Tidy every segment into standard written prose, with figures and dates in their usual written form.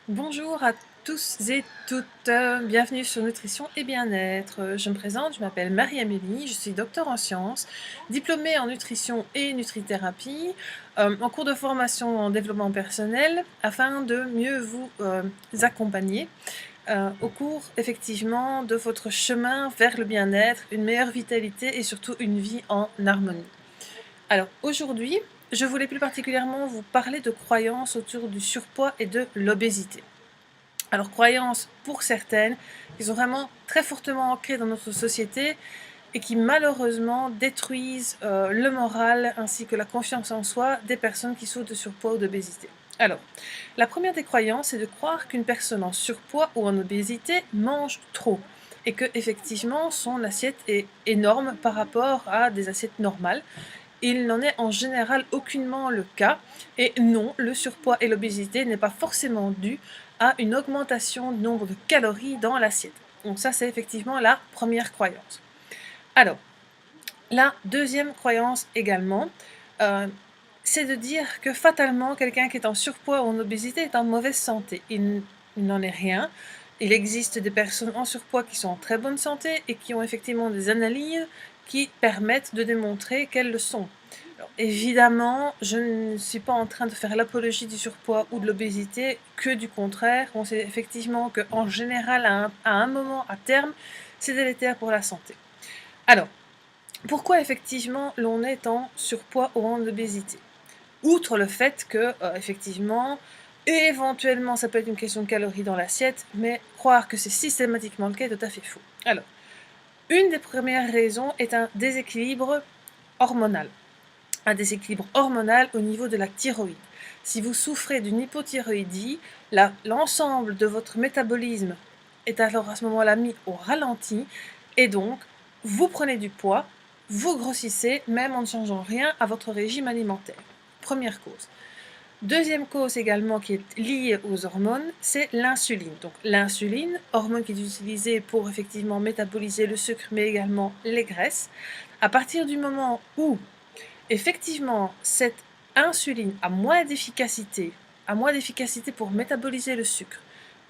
Bonjour à tous et toutes, bienvenue sur Nutrition et Bien-être. Je me présente, je m'appelle Marie-Amélie, je suis docteur en sciences, diplômée en nutrition et nutrithérapie, en cours de formation en développement personnel, afin de mieux vous accompagner au cours effectivement de votre chemin vers le bien-être, une meilleure vitalité et surtout une vie en harmonie. Alors aujourd'hui, je voulais plus particulièrement vous parler de croyances autour du surpoids et de l'obésité. Alors, croyances pour certaines qui sont vraiment très fortement ancrées dans notre société et qui malheureusement détruisent le moral ainsi que la confiance en soi des personnes qui souffrent de surpoids ou d'obésité. Alors, la première des croyances, c'est de croire qu'une personne en surpoids ou en obésité mange trop et que effectivement son assiette est énorme par rapport à des assiettes normales. Il n'en est en général aucunement le cas. Et non, le surpoids et l'obésité n'est pas forcément dû à une augmentation du nombre de calories dans l'assiette. Donc ça, c'est effectivement la première croyance. Alors, la deuxième croyance également, c'est de dire que fatalement, quelqu'un qui est en surpoids ou en obésité est en mauvaise santé. Il n'en est rien. Il existe des personnes en surpoids qui sont en très bonne santé et qui ont effectivement des analyses qui permettent de démontrer qu'elles le sont. Alors, évidemment, je ne suis pas en train de faire l'apologie du surpoids ou de l'obésité, que du contraire. On sait effectivement qu'en général, à un moment, à terme, c'est délétère pour la santé. Alors, pourquoi effectivement l'on est en surpoids ou en obésité? Outre le fait que, effectivement, éventuellement, ça peut être une question de calories dans l'assiette, mais croire que c'est systématiquement le cas est tout à fait faux. Alors, une des premières raisons est un déséquilibre hormonal. Un déséquilibre hormonal au niveau de la thyroïde. Si vous souffrez d'une hypothyroïdie, l'ensemble de votre métabolisme est alors à ce moment-là mis au ralenti, et donc vous prenez du poids, vous grossissez, même en ne changeant rien à votre régime alimentaire. Première cause. Deuxième cause également qui est liée aux hormones, c'est l'insuline. Donc l'insuline, hormone qui est utilisée pour effectivement métaboliser le sucre, mais également les graisses. À partir du moment où effectivement cette insuline a moins d'efficacité pour métaboliser le sucre,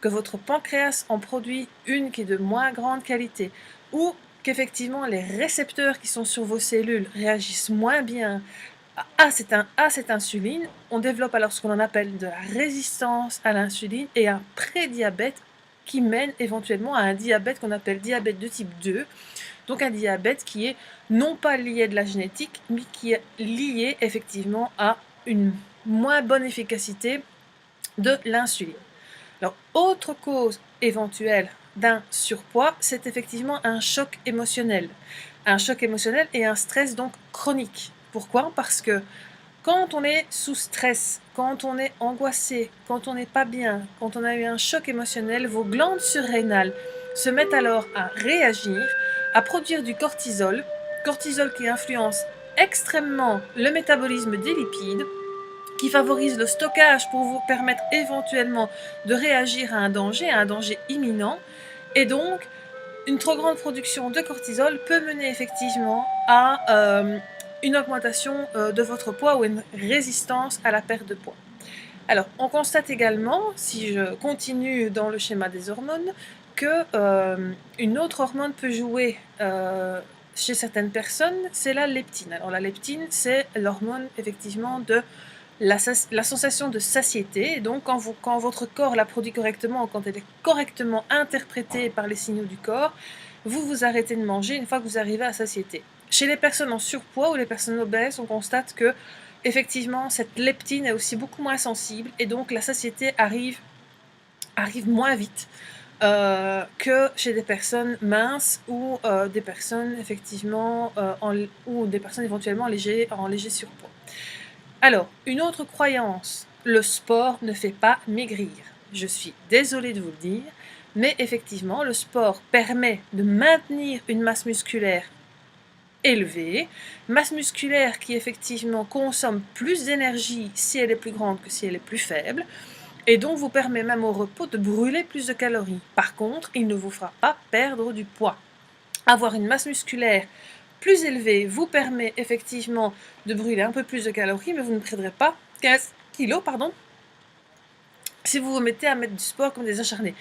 que votre pancréas en produit une qui est de moins grande qualité, ou qu'effectivement les récepteurs qui sont sur vos cellules réagissent moins bien à cette insuline, on développe alors ce qu'on appelle de la résistance à l'insuline et un prédiabète qui mène éventuellement à un diabète qu'on appelle diabète de type 2, donc un diabète qui est non pas lié à de la génétique, mais qui est lié effectivement à une moins bonne efficacité de l'insuline. Alors, autre cause éventuelle d'un surpoids, c'est effectivement un choc émotionnel. Un choc émotionnel et un stress donc chronique. Pourquoi? Parce que quand on est sous stress, quand on est angoissé, quand on n'est pas bien, quand on a eu un choc émotionnel, vos glandes surrénales se mettent alors à réagir, à produire du cortisol, cortisol qui influence extrêmement le métabolisme des lipides, qui favorise le stockage pour vous permettre éventuellement de réagir à un danger imminent, et donc une trop grande production de cortisol peut mener effectivement à une augmentation de votre poids ou une résistance à la perte de poids. Alors, on constate également, si je continue dans le schéma des hormones, que une autre hormone peut jouer chez certaines personnes, c'est la leptine. Alors la leptine, c'est l'hormone effectivement de la sensation de satiété. Et donc quand votre corps la produit correctement, quand elle est correctement interprétée par les signaux du corps, vous vous arrêtez de manger une fois que vous arrivez à satiété. Chez les personnes en surpoids ou les personnes obèses, on constate que effectivement cette leptine est aussi beaucoup moins sensible et donc la satiété arrive moins vite que chez des personnes minces ou des personnes effectivement ou des personnes éventuellement en léger surpoids. Alors, une autre croyance, le sport ne fait pas maigrir. Je suis désolée de vous le dire, mais effectivement, le sport permet de maintenir une masse musculaire élevée, masse musculaire qui effectivement consomme plus d'énergie si elle est plus grande que si elle est plus faible, et donc vous permet même au repos de brûler plus de calories. Par contre, il ne vous fera pas perdre du poids. Avoir une masse musculaire plus élevée vous permet effectivement de brûler un peu plus de calories, mais vous ne perdrez pas 15 kilos, si vous vous mettez à mettre du sport comme des acharnés.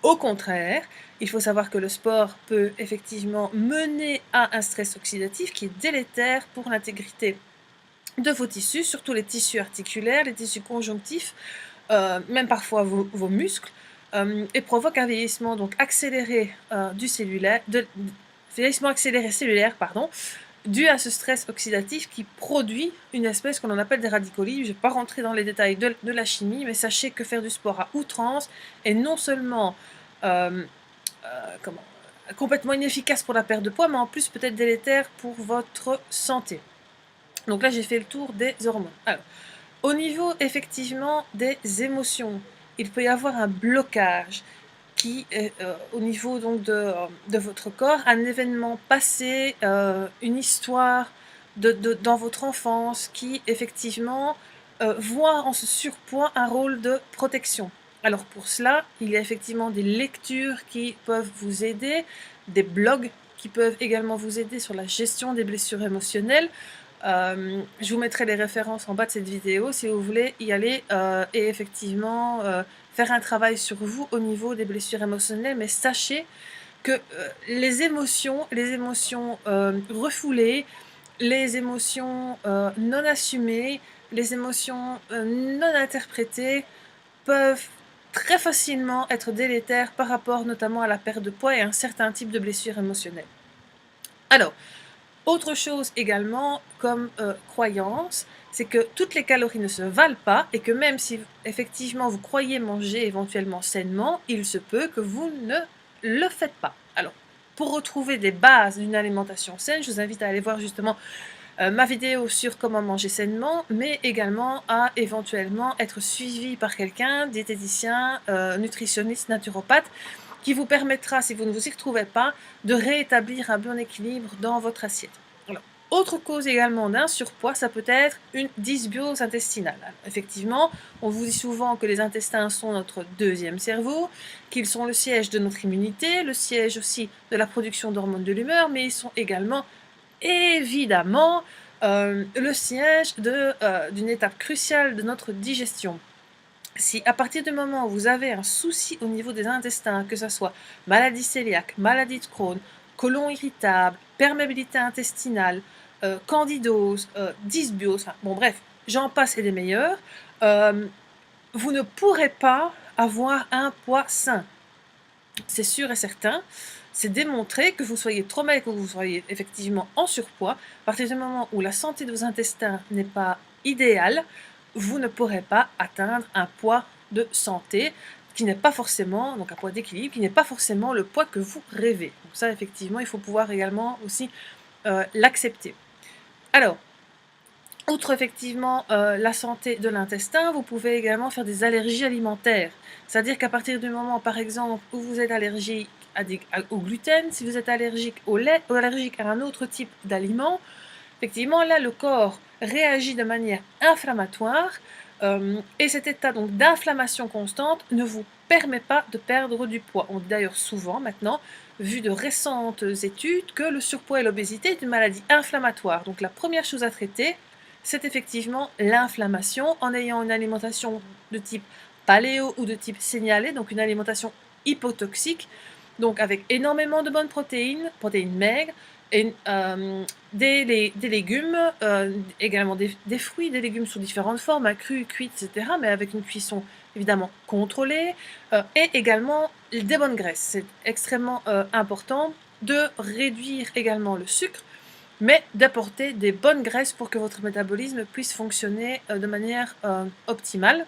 Au contraire, il faut savoir que le sport peut effectivement mener à un stress oxydatif qui est délétère pour l'intégrité de vos tissus, surtout les tissus articulaires, les tissus conjonctifs, même parfois vos muscles, et provoque un vieillissement donc accéléré du cellulaire, vieillissement accéléré cellulaire, pardon, dû à ce stress oxydatif qui produit une espèce qu'on appelle des radicaux libres. Je ne vais pas rentrer dans les détails de la chimie, mais sachez que faire du sport à outrance est non seulement euh, comment, complètement inefficace pour la perte de poids, mais en plus peut-être délétère pour votre santé. Donc là, j'ai fait le tour des hormones. Alors, au niveau effectivement des émotions, il peut y avoir un blocage qui est au niveau donc de votre corps, un événement passé, une histoire dans votre enfance qui effectivement voit en ce surpoids un rôle de protection. Alors pour cela, il y a effectivement des lectures qui peuvent vous aider, des blogs qui peuvent également vous aider sur la gestion des blessures émotionnelles. Je vous mettrai les références en bas de cette vidéo si vous voulez y aller et effectivement faire un travail sur vous au niveau des blessures émotionnelles, mais sachez que les émotions refoulées, les émotions non assumées, les émotions non interprétées peuvent très facilement être délétères par rapport notamment à la perte de poids et à un certain type de blessure émotionnelle. Alors, autre chose également comme croyance, c'est que toutes les calories ne se valent pas et que même si effectivement vous croyez manger éventuellement sainement, il se peut que vous ne le faites pas. Alors, pour retrouver des bases d'une alimentation saine, je vous invite à aller voir justement ma vidéo sur comment manger sainement, mais également à éventuellement être suivi par quelqu'un, diététicien, nutritionniste, naturopathe, qui vous permettra, si vous ne vous y retrouvez pas, de rétablir un bon équilibre dans votre assiette. Alors, autre cause également d'un surpoids, ça peut être une dysbiose intestinale. Alors, effectivement, on vous dit souvent que les intestins sont notre deuxième cerveau, qu'ils sont le siège de notre immunité, le siège aussi de la production d'hormones de l'humeur, mais ils sont également évidemment le siège d'une étape cruciale de notre digestion. Si à partir du moment où vous avez un souci au niveau des intestins, que ce soit maladie cœliaque, maladie de Crohn, côlon irritable, perméabilité intestinale, candidose, dysbiose, enfin, bon bref, j'en passe et des meilleurs, vous ne pourrez pas avoir un poids sain. C'est sûr et certain. C'est démontré que vous soyez trop maigre ou que vous soyez effectivement en surpoids. À partir du moment où la santé de vos intestins n'est pas idéale, vous ne pourrez pas atteindre un poids de santé qui n'est pas forcément, donc un poids d'équilibre, qui n'est pas forcément le poids que vous rêvez. Donc ça, effectivement, il faut pouvoir également aussi l'accepter. Alors, outre effectivement la santé de l'intestin, vous pouvez également faire des allergies alimentaires. C'est-à-dire qu'à partir du moment, par exemple, où vous êtes allergique au gluten, si vous êtes allergique au lait ou allergique à un autre type d'aliment, effectivement, là, le corps réagit de manière inflammatoire et cet état donc d'inflammation constante ne vous permet pas de perdre du poids. On dit d'ailleurs souvent maintenant, vu de récentes études, que le surpoids et l'obésité est une maladie inflammatoire. Donc la première chose à traiter, c'est effectivement l'inflammation en ayant une alimentation de type paléo ou de type signalé, donc une alimentation hypotoxique, donc avec énormément de bonnes protéines, protéines maigres, et, des légumes, également des fruits, des légumes sous différentes formes, crus, cuits, etc., mais avec une cuisson évidemment contrôlée, et également des bonnes graisses. C'est extrêmement important de réduire également le sucre, mais d'apporter des bonnes graisses pour que votre métabolisme puisse fonctionner de manière optimale.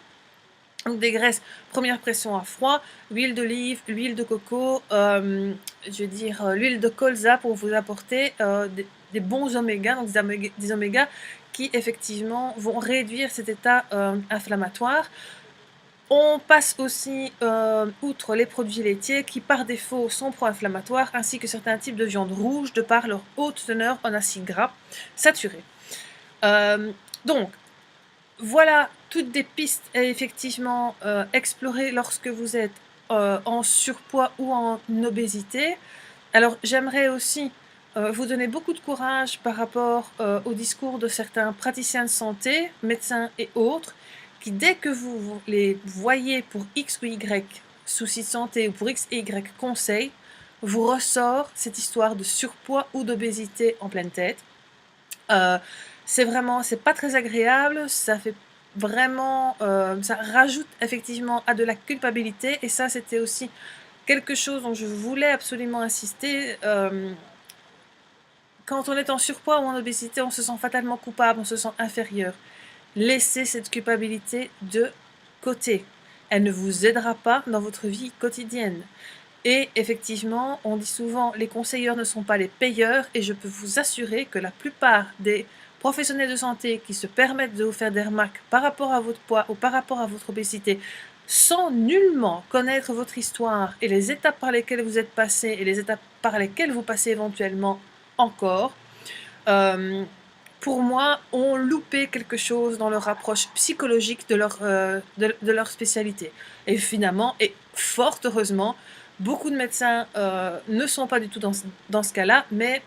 Donc des graisses, première pression à froid, l'huile d'olive, l'huile de coco, je vais dire l'huile de colza pour vous apporter des bons oméga, donc des omégas qui effectivement vont réduire cet état inflammatoire. On passe aussi outre les produits laitiers qui par défaut sont pro-inflammatoires ainsi que certains types de viande rouge de par leur haute teneur en acides gras saturés. Donc voilà toutes des pistes à effectivement explorer lorsque vous êtes en surpoids ou en obésité. Alors j'aimerais aussi vous donner beaucoup de courage par rapport au discours de certains praticiens de santé, médecins et autres, qui, dès que vous les voyez pour X ou Y soucis de santé ou pour X et Y conseils, vous ressort cette histoire de surpoids ou d'obésité en pleine tête. C'est pas très agréable, ça fait vraiment, ça rajoute effectivement à de la culpabilité, et ça, c'était aussi quelque chose dont je voulais absolument insister. Quand on est en surpoids ou en obésité, on se sent fatalement coupable, on se sent inférieur. Laissez cette culpabilité de côté. Elle ne vous aidera pas dans votre vie quotidienne. Et effectivement, on dit souvent les conseilleurs ne sont pas les payeurs, et je peux vous assurer que la plupart des professionnels de santé qui se permettent de vous faire des remarques par rapport à votre poids ou par rapport à votre obésité, sans nullement connaître votre histoire et les étapes par lesquelles vous êtes passé et les étapes par lesquelles vous passez éventuellement encore, pour moi, ont loupé quelque chose dans leur approche psychologique de leur spécialité. Et finalement, et fort heureusement, beaucoup de médecins ne sont pas du tout dans ce cas-là, mais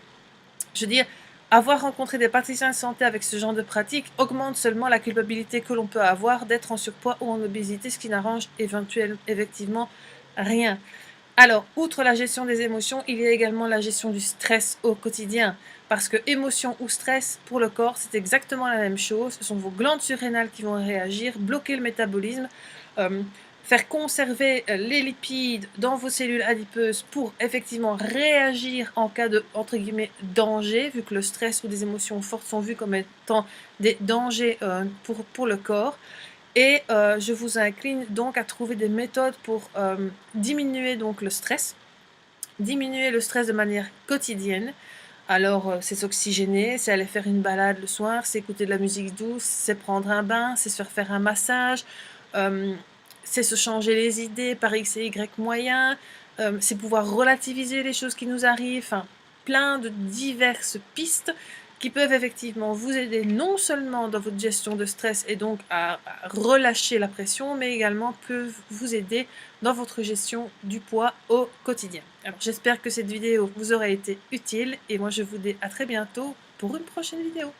je veux dire, avoir rencontré des praticiens de santé avec ce genre de pratique augmente seulement la culpabilité que l'on peut avoir d'être en surpoids ou en obésité, ce qui n'arrange effectivement rien. Alors, outre la gestion des émotions, il y a également la gestion du stress au quotidien. Parce que émotion ou stress, pour le corps, c'est exactement la même chose. Ce sont vos glandes surrénales qui vont réagir, bloquer le métabolisme, euh, faire conserver les lipides dans vos cellules adipeuses pour effectivement réagir en cas de, entre guillemets, danger, vu que le stress ou des émotions fortes sont vues comme étant des dangers pour le corps. Et je vous incline donc à trouver des méthodes pour diminuer donc le stress de manière quotidienne. Alors, c'est s'oxygéner, c'est aller faire une balade le soir, c'est écouter de la musique douce, c'est prendre un bain, c'est se faire un massage, c'est se changer les idées par X et Y moyens, c'est pouvoir relativiser les choses qui nous arrivent, enfin, plein de diverses pistes qui peuvent effectivement vous aider non seulement dans votre gestion de stress et donc à relâcher la pression, mais également peuvent vous aider dans votre gestion du poids au quotidien. Alors j'espère que cette vidéo vous aura été utile, et moi je vous dis à très bientôt pour une prochaine vidéo.